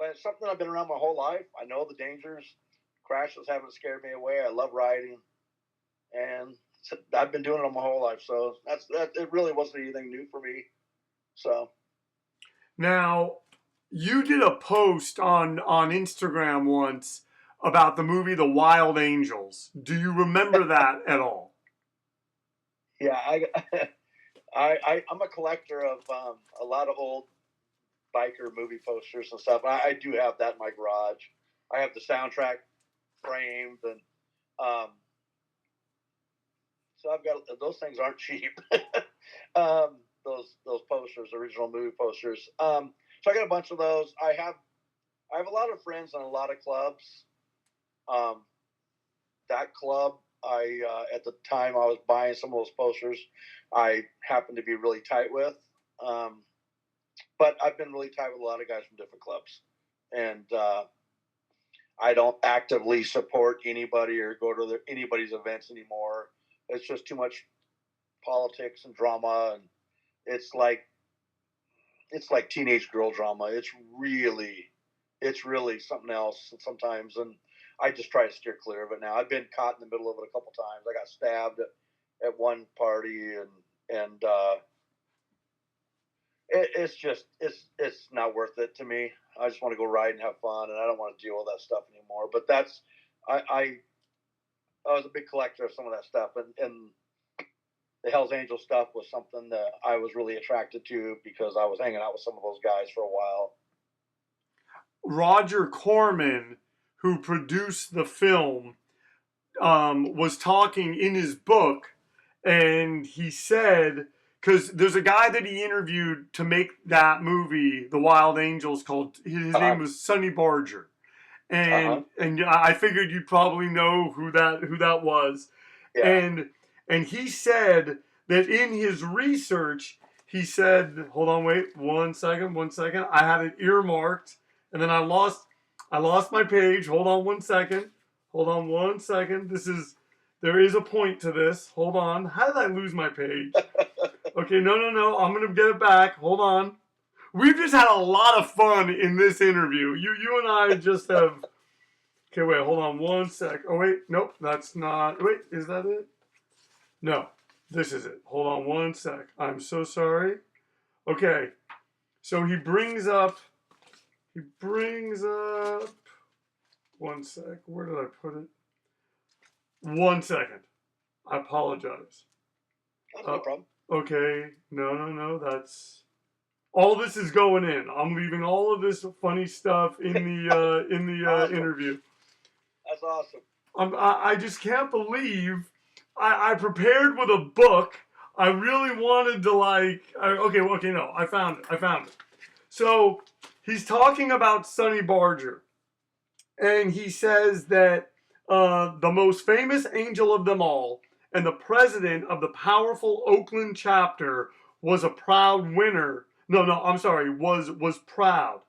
but it's something I've been around my whole life. I know the dangers. Crashes haven't scared me away. I love riding, and I've been doing it my whole life. So that. It really wasn't anything new for me. So Now, you did a post on Instagram once about the movie The Wild Angels. Do you remember that at all? yeah, I'm a collector of a lot of old biker movie posters and stuff. I do have that in my garage. I have the soundtrack framed, and um, so I've got those things aren't cheap. Those posters, original movie posters. So I got a bunch of those. I have a lot of friends in a lot of clubs. Um, that club, I at the time I was buying some of those posters, I happened to be really tight with. Um, but I've been really tight with a lot of guys from different clubs, and I don't actively support anybody or go to anybody's events anymore. It's just too much politics and drama, and it's like teenage girl drama. It's really something else sometimes, and I just try to steer clear of it now. I've been caught in the middle of it a couple times. I got stabbed at one party, and it's not worth it to me. I just want to go ride and have fun, and I don't want to deal with that stuff anymore. But I was a big collector of some of that stuff, and the Hell's Angel stuff was something that I was really attracted to because I was hanging out with some of those guys for a while. Roger Corman, who produced the film, was talking in his book, and he said, because there's a guy that he interviewed to make that movie, The Wild Angels, called, his name was Sonny Barger. And I figured you'd probably know who that was. Yeah. And he said that in his research, he said, hold on, wait, one second. I had it earmarked, and then I lost my page. Hold on one second. There is a point to this. Hold on. How did I lose my page? Okay, no. I'm gonna get it back. Hold on. We've just had a lot of fun in this interview. You and I just have. Okay, wait, hold on one sec. Oh, wait, nope, that's not. Wait, is that it? No, this is it. Hold on one sec. I'm so sorry. Okay, so he brings up. One sec. Where did I put it? 1 second. I apologize. That's no problem. Okay, no. That's all. This is going in. I'm leaving all of this funny stuff in the Awesome. interview. That's awesome. I just can't believe I prepared with a book. I really wanted to no, I found it. So he's talking about Sonny Barger, and he says that the most famous angel of them all and the president of the powerful Oakland chapter was a proud winner. No, I'm sorry, was proud.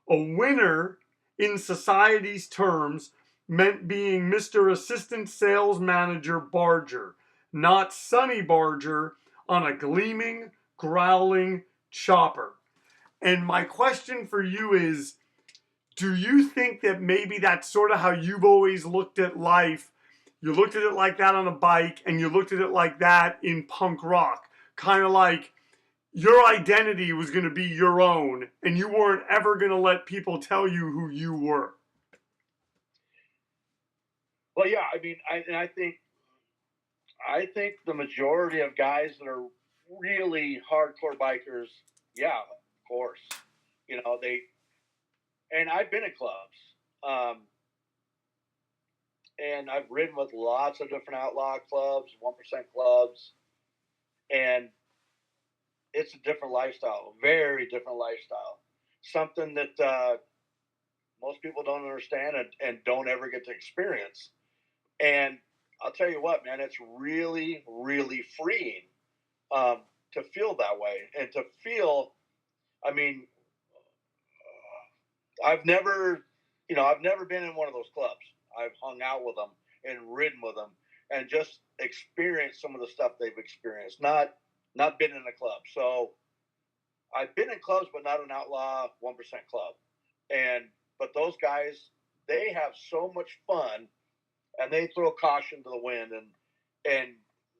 A winner in society's terms meant being Mr. Assistant Sales Manager Barger, not Sonny Barger on a gleaming, growling chopper. And my question for you is, do you think that maybe that's sort of how you've always looked at life? You looked at it like that on a bike, and you looked at it like that in punk rock. Kind of like your identity was going to be your own, and you weren't ever going to let people tell you who you were. Well, yeah, I mean, I think the majority of guys that are really hardcore bikers, yeah, of course, and I've been in clubs, and I've ridden with lots of different outlaw clubs, 1% clubs, and it's a different lifestyle, very different lifestyle, something that most people don't understand and don't ever get to experience. And I'll tell you what, man, it's really, really freeing to feel that way and to feel. I mean, I've never been in one of those clubs. I've hung out with them and ridden with them and just experienced some of the stuff they've experienced. Not been in a club. So I've been in clubs, but not an outlaw 1% club. And but those guys, they have so much fun, and they throw caution to the wind, and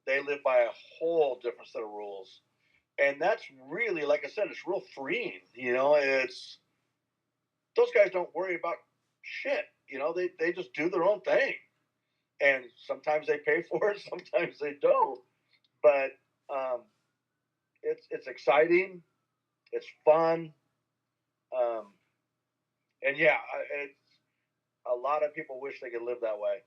they live by a whole different set of rules. And that's really, like I said, it's real freeing. It's those guys don't worry about shit. They just do their own thing, and sometimes they pay for it, sometimes they don't. But it's exciting, it's fun, and yeah, it's a lot of people wish they could live that way.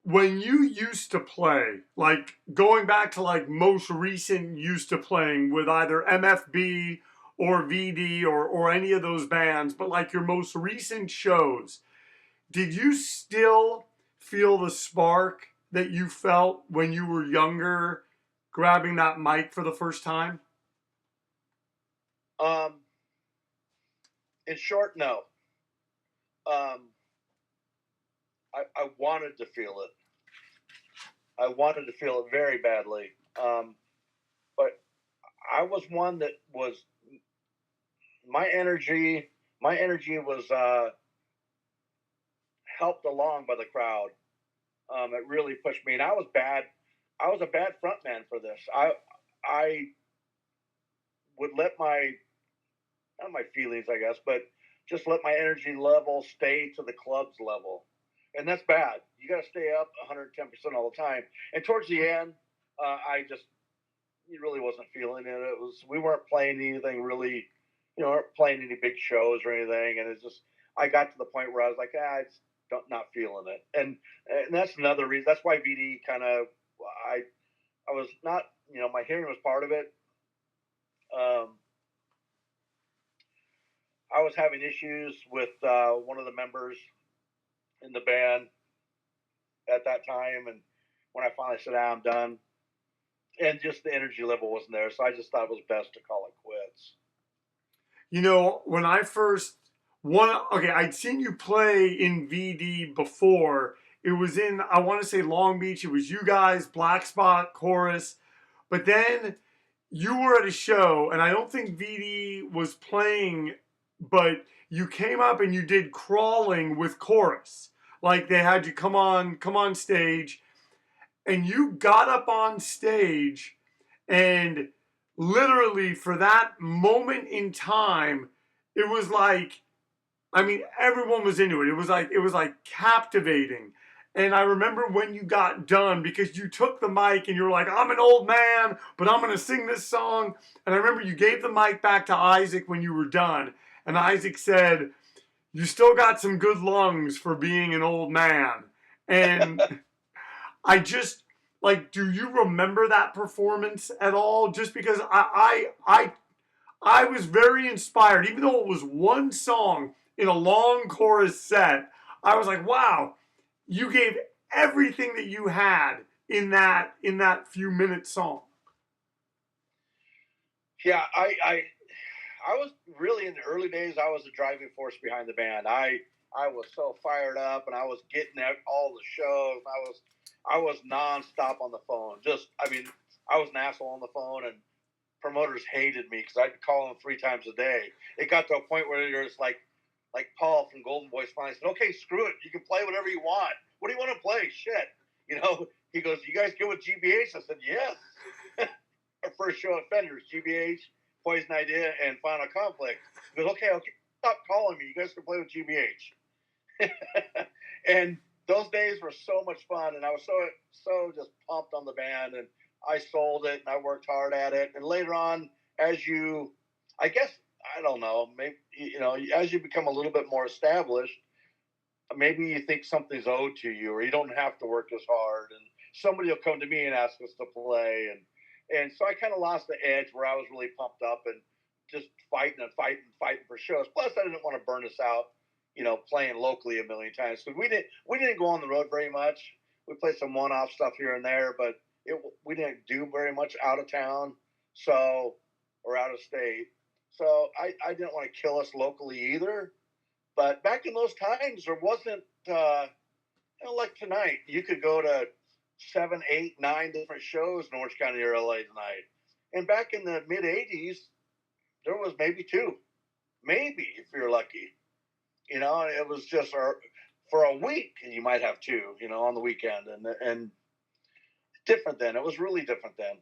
When you used to play, like going back to like most recent used to playing with either MFB or VD or any of those bands, but like your most recent shows, did you still feel the spark that you felt when you were younger, grabbing that mic for the first time? In short, no. I wanted to feel it. I wanted to feel it very badly. But I was one that was my energy. My energy was helped along by the crowd. It really pushed me, and I was bad. I was a bad frontman for this. I would let not my feelings, I guess, but just let my energy level stay to the club's level. And that's bad. You got to stay up 110% all the time. And towards the end, you really wasn't feeling it. We weren't playing anything really, weren't playing any big shows or anything. And I got to the point where I was like, I just not feeling it. And that's another reason. That's why VD kind of, I was not, my hearing was part of it. I was having issues with one of the members in the band at that time, and when I finally said, I'm done, and just the energy level wasn't there, so I just thought it was best to call it quits. When I first I'd seen you play in VD before. It was in, I want to say, Long Beach. It was you guys, Black Spot, Chorus, but then you were at a show, and I don't think VD was playing, but you came up and you did Crawling with Chorus. Like they had you come on stage, and you got up on stage, and literally for that moment in time, it was like, I mean, everyone was into it. It was like captivating. And I remember when you got done, because you took the mic and you were like, I'm an old man, but I'm going to sing this song. And I remember you gave the mic back to Isaac when you were done. And Isaac said, you still got some good lungs for being an old man. And I just, like, do you remember that performance at all? Just because I was very inspired, even though it was one song in a long chorus set. I was like, wow, you gave everything that you had in that few minute song. Yeah, I was really, in the early days, I was the driving force behind the band. I was so fired up, and I was getting at all the shows. I was nonstop on the phone. I was an asshole on the phone, and promoters hated me because I'd call them 3 times a day. It got to a point where there's like Paul from Golden Boys finally said, okay, screw it. You can play whatever you want. What do you want to play? Shit. He goes, you guys good with GBH? I said, yes. Our first show at Fender's, GBH, Poison Idea, and Final Conflict. He goes, okay, stop calling me. You guys can play with GBH. And those days were so much fun, and I was so just pumped on the band, and I sold it, and I worked hard at it. And later on, I don't know, maybe, as you become a little bit more established, maybe you think something's owed to you, or you don't have to work as hard, and somebody will come to me and ask us to play. And so I kind of lost the edge where I was really pumped up and just fighting for shows. Plus, I didn't want to burn us out, playing locally a million times. So we didn't go on the road very much. We played some one-off stuff here and there, but we didn't do very much out of town, or out of state. So I didn't want to kill us locally either. But back in those times, there wasn't, like tonight, you could go to 7, 8, 9 different shows in Orange County or LA tonight. And back in the mid 80s, there was maybe 2. maybe if you're lucky. You know, and it was just for a week, you might have two, you know, on the weekend, and different then. It was really different then.